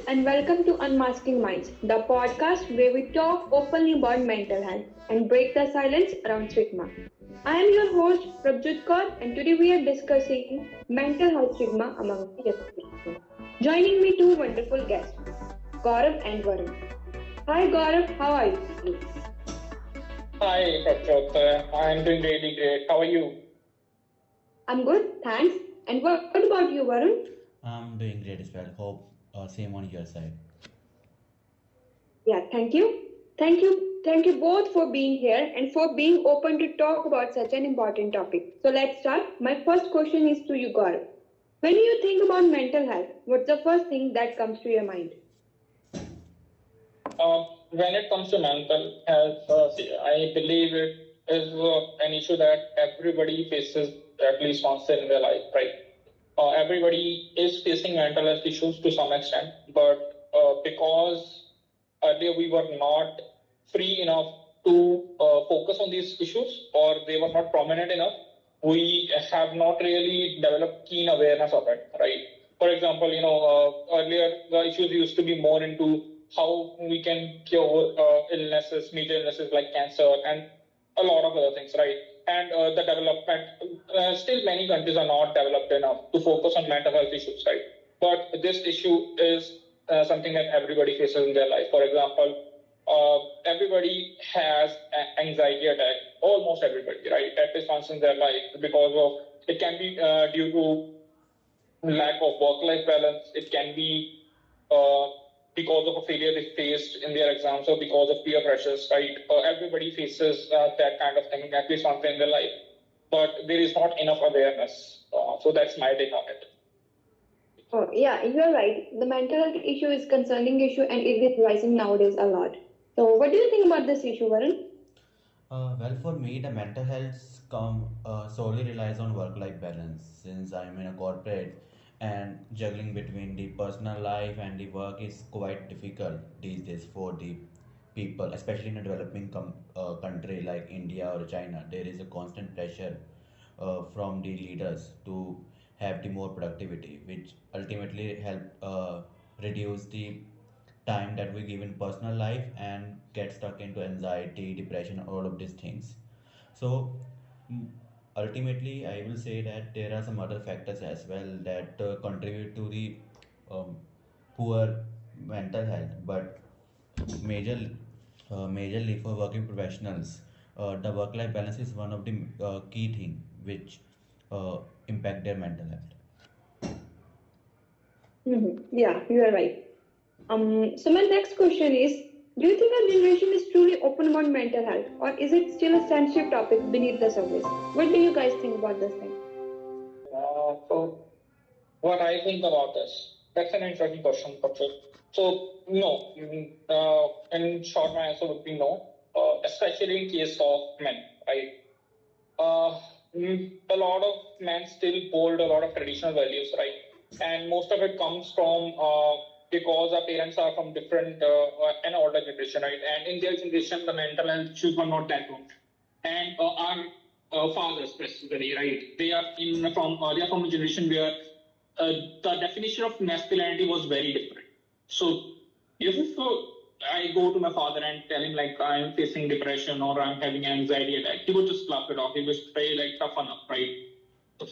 and welcome to Unmasking Minds, the podcast where we talk openly about mental health and break the silence around stigma. I am your host, Prabjot Kaur, and today we are discussing mental health stigma among the young people. Joining me two wonderful guests, Gaurav and Varun. Hi Gaurav, how are you? Hi, Prabjot. I'm doing really great. How are you? I'm good, thanks. And what about you, Varun? I'm doing great as well. Hope same on your side. Yeah, thank you. Thank you both for being here and for being open to talk about such an important topic. So let's start. My first question is to you, Gaurav. When you think about mental health, what's the first thing that comes to your mind? When it comes to mental health, I believe it is an issue that everybody faces at least once in their life, right? Everybody is facing mental health issues to some extent, but because earlier we were not free enough to focus on these issues, or they were not prominent enough, we have not really developed keen awareness of it, right? For example, earlier the issues used to be more into how we can cure illnesses, major illnesses like cancer and a lot of other things, right? And the development, still many countries are not developed enough to focus on mental health issues, right? But this issue is something that everybody faces in their life. For example, everybody has anxiety attack, almost everybody, right? At least once in their life, because of it can be due to lack of work-life balance. It can be uh, because of a failure they faced in their exams or because of peer pressures, right? Everybody faces that kind of thing at least once in their life, but there is not enough awareness. So that's my take on it. Oh, yeah, you're right. The mental health issue is concerning issue and it is rising nowadays a lot. So what do you think about this issue, Varun? Well, for me, the mental health solely relies on work-life balance since I'm in a corporate and juggling between the personal life and the work is quite difficult these days for the people, especially in a developing country like India or China. There is a constant pressure from the leaders to have the more productivity, which ultimately help reduce the time that we give in personal life and get stuck into anxiety, depression, all of these things. So mm, ultimately, I will say that there are some other factors as well that contribute to the um, poor mental health, but major majorly for working professionals, the work-life balance is one of the key thing which impact their mental health. Yeah, you are right. So my next question is, do you think our generation is truly open about mental health or is it still a sensitive topic beneath the surface? What do you guys think about this thing? So what I think about this, that's an interesting question, Kapil. So no, in short, my answer would be no, especially in case of men, right? A lot of men still hold a lot of traditional values, right? And most of it comes from because our parents are from different an older generation, right? And in their generation, the mental health issues were not that much. And our fathers specifically, right? They are from a generation where the definition of masculinity was very different. So if I go to my father and tell him like I'm facing depression or I'm having anxiety attack, he would just laugh it off. He would say like toughen up, right?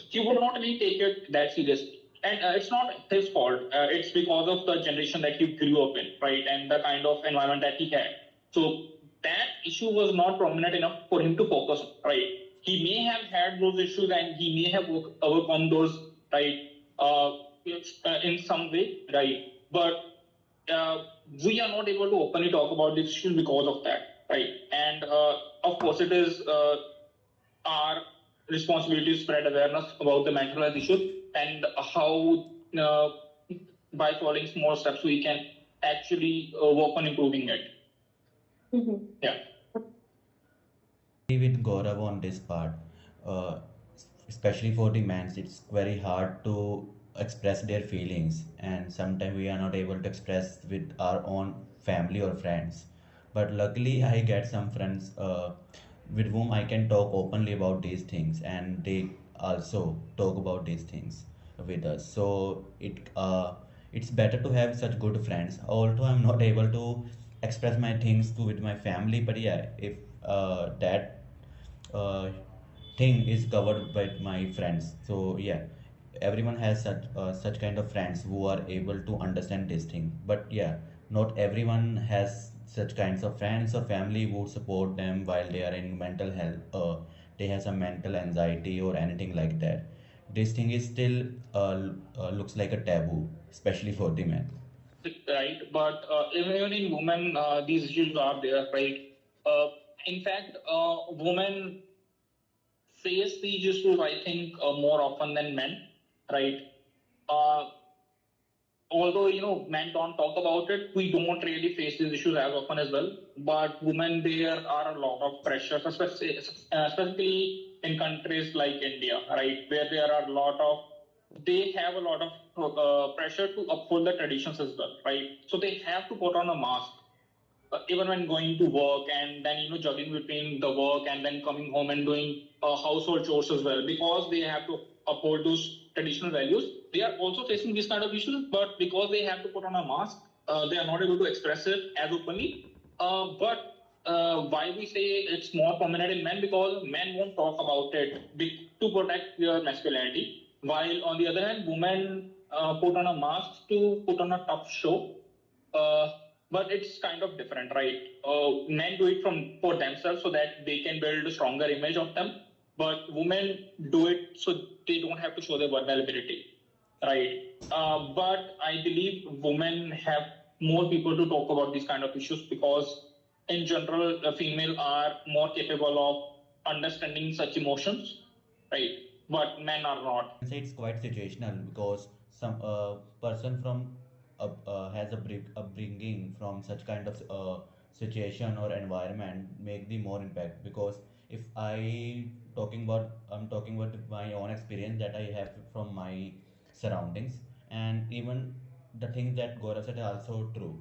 He would not really take it that seriously. And it's not his fault. It's because of the generation that he grew up in, right? And the kind of environment that he had. So that issue was not prominent enough for him to focus on, right? He may have had those issues and he may have overcome those, right? In some way, right? But uh, we are not able to openly talk about these issues because of that, right? And of course, it is our responsibility to spread awareness about the mental health issues and how uh, by following small steps we can actually work on improving it. Yeah. With Gaurav on this part, uh, especially for the men, it's very hard to express their feelings, and sometimes we are not able to express with our own family or friends. But luckily, I get some friends with whom I can talk openly about these things, and they also talk about these things with us. So it's better to have such good friends. Although I'm not able to express my things to with my family, but yeah, if that uh, thing is covered by my friends, so yeah, everyone has such kind of friends who are able to understand this thing. But yeah, not everyone has such kinds of friends or family who support them while they are in mental health, they have some mental anxiety or anything like that. This thing is still looks like a taboo, especially for the men. Right? But even in women, these issues are there, right? Uh, in fact, women face these issues, I think, more often than men, right? Uh, Although men don't talk about it, we don't really face these issues as often as well. But women, there are a lot of pressures, especially in countries like India, right, where there are a lot of they have a lot of pressure to uphold the traditions as well, right? So they have to put on a mask even when going to work, and then juggling between the work and then coming home and doing household chores as well, because they have to uphold those traditional values. They are also facing these kind of issues, but because they have to put on a mask, they are not able to express it as openly. But why we say it's more prominent in men, because men won't talk about it to protect their masculinity, while on the other hand, women put on a mask to put on a tough show. uh, but it's kind of different, right? Men do it from for themselves so that they can build a stronger image of them, but women do it so they don't have to show their vulnerability, right? But I believe women have more people to talk about these kind of issues, because in general, female are more capable of understanding such emotions, right? But men are not. Say it's quite situational because some person from has a upbringing from such kind of situation or environment make the more impact. Because if I'm talking about my own experience that I have from my surroundings, and even the things that Gaurav said are also true.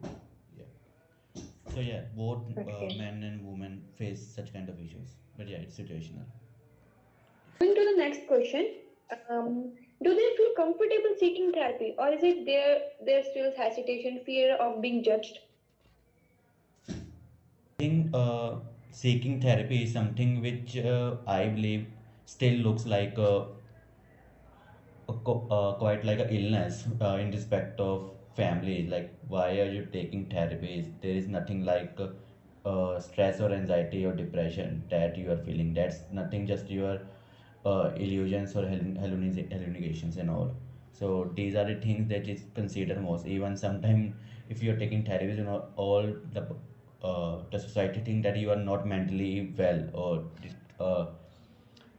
Yeah. So yeah, both Okay. men and women face such kind of issues, but yeah, it's situational. Moving to the next question. Do they feel comfortable seeking therapy, or is it their still hesitation, fear of being judged? Think seeking therapy is something which I believe still looks like quite like a illness in respect of family. Like, why are you taking therapies? There is nothing like stress or anxiety or depression that you are feeling. That's nothing, just your illusions or hallucinations and all. So these are the things that is considered most. Even sometimes, if you are taking therapies, all the society think that you are not mentally well, or uh,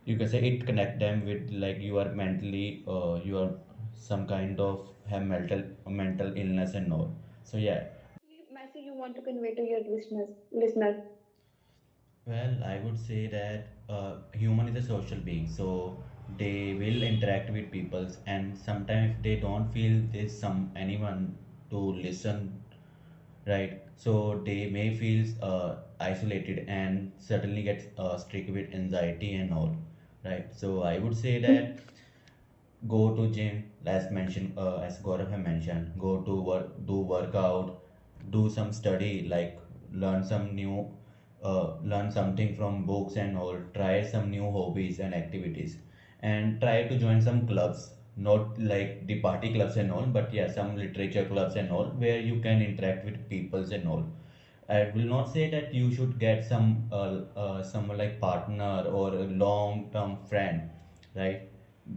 you can say it connect them with like you are mentally you are some kind of have mental illness and all. So yeah. Message you want to convey to your listeners? Well, I would say that human is a social being, so they will interact with people, and sometimes if they don't feel there's some anyone to listen, right? So they may feel isolated and certainly get strict with anxiety and all, right? So I would say that go to gym, as mentioned, as Gaurav have mentioned, go to work, do workout, do some study, like learn some new, learn something from books and all, try some new hobbies and activities, and try to join some clubs, not like the party clubs and all, but yeah, some literature clubs and all, where you can interact with peoples and all. I will not say that you should get some like partner or a long term friend, right?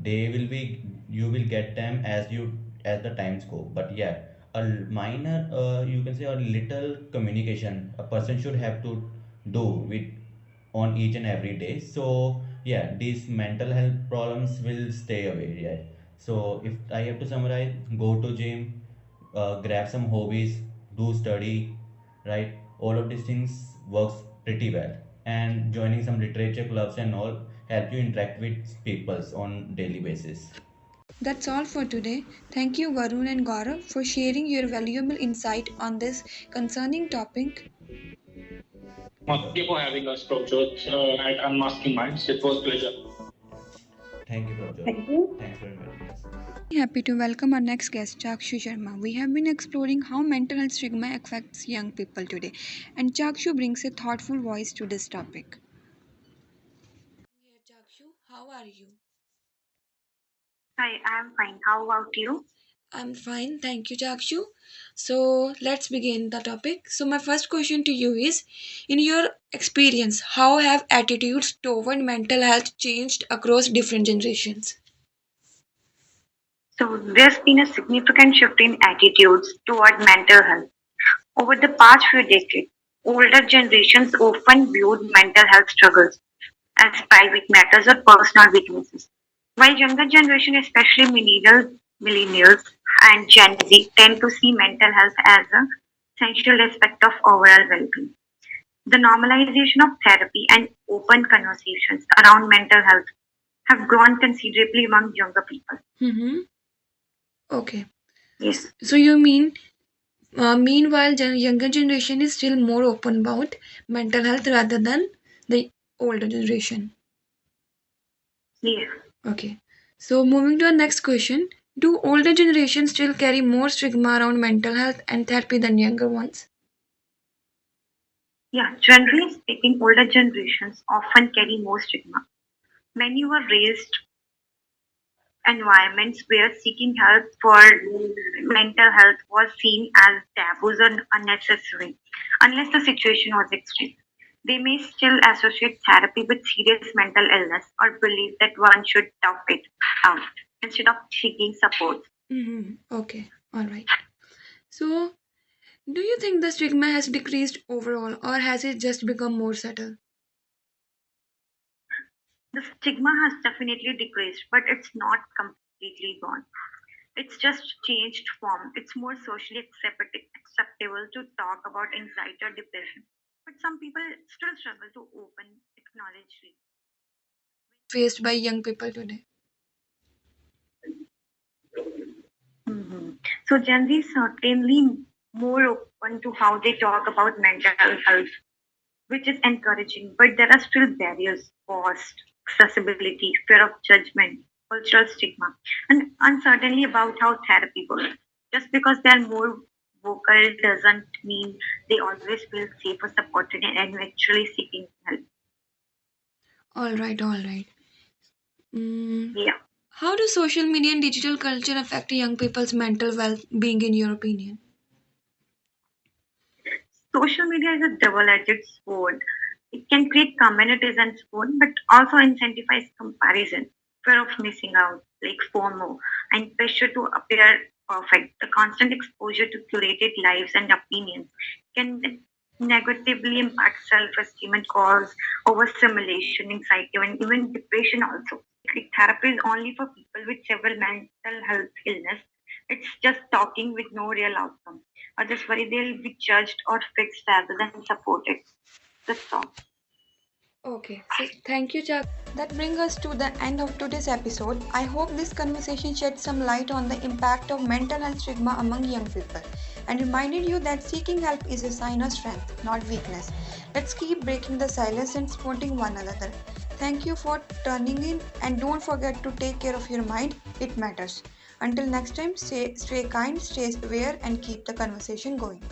They will be, you will get them as you as the times go. But yeah, a minor you can say a little communication a person should have to do with on each and every day. So yeah, these mental health problems will stay away. Yeah. So if I have to summarize, go to gym, grab some hobbies, do study, right? All of these things works pretty well. And joining some literature clubs and all help you interact with peoples on daily basis. That's all for today. Thank you, Varun and Gaurav, for sharing your valuable insight on this concerning topic. Thank you for having us, Prabjot, at Unmasking Minds. It was a pleasure. Thank you, Prabjot. Thank you. Thanks for inviting us. Happy to welcome our next guest, Chakshu Sharma. We have been exploring how mental health stigma affects young people today, and Chakshu brings a thoughtful voice to this topic. Here, Chakshu, how are you? Hi, I'm fine. How about you? I'm fine, thank you, Chakshu. So let's begin the topic. So my first question to you is, in your experience, how have attitudes toward mental health changed across different generations? So, there's been a significant shift in attitudes toward mental health. Over the past few decades, older generations often viewed mental health struggles as private matters or personal weaknesses, while younger generation, especially millennials and Gen Z, tend to see mental health as an essential aspect of overall well-being. The normalization of therapy and open conversations around mental health have grown considerably among younger people. Mm-hmm. Okay. Yes, So you mean, meanwhile, younger generation is still more open about mental health rather than the older generation. yes, Okay. So moving to our next question, do older generations still carry more stigma around mental health and therapy than younger ones? yeah. Generally speaking, older generations often carry more stigma. Many were raised environments where seeking help for mental health was seen as taboos and unnecessary, unless the situation was extreme. They may still associate therapy with serious mental illness or believe that one should tough it out instead of seeking support. Mm-hmm. Okay. All right. So, do you think the stigma has decreased overall or has it just become more subtle? The stigma has definitely decreased, but it's not completely gone. It's just changed form. It's more socially acceptable to talk about anxiety or depression. But some people still struggle to open acknowledge it. Faced by young people today. Mhm. So Gen Z is certainly more open to how they talk about mental health, which is encouraging. But there are still barriers: cost, accessibility, fear of judgment, cultural stigma, and uncertainty about how therapy works. Just because they are more vocal doesn't mean they always feel safe or supported and actually seeking help. All right, all right. Mm, Yeah. how do social media and digital culture affect young people's mental well being, in your opinion? Social media is a double-edged sword. It can create communities and support, but also incentivize comparison, fear of missing out, like FOMO, and pressure to appear perfect. The constant exposure to curated lives and opinions can negatively impact self-esteem and cause overstimulation, anxiety, and even depression also. Like therapy is only for people with several mental health illness. It's just talking with no real outcome. Others worry they'll be judged or fixed rather than supported. That's all. Okay, so thank you, Chuck. That brings us to the end of today's episode. I hope this conversation shed some light on the impact of mental health stigma among young people and reminded you that seeking help is a sign of strength, not weakness. Let's keep breaking the silence and supporting one another. Thank you for turning in and don't forget to take care of your mind, it matters. Until next time, stay kind, stay aware, and keep the conversation going.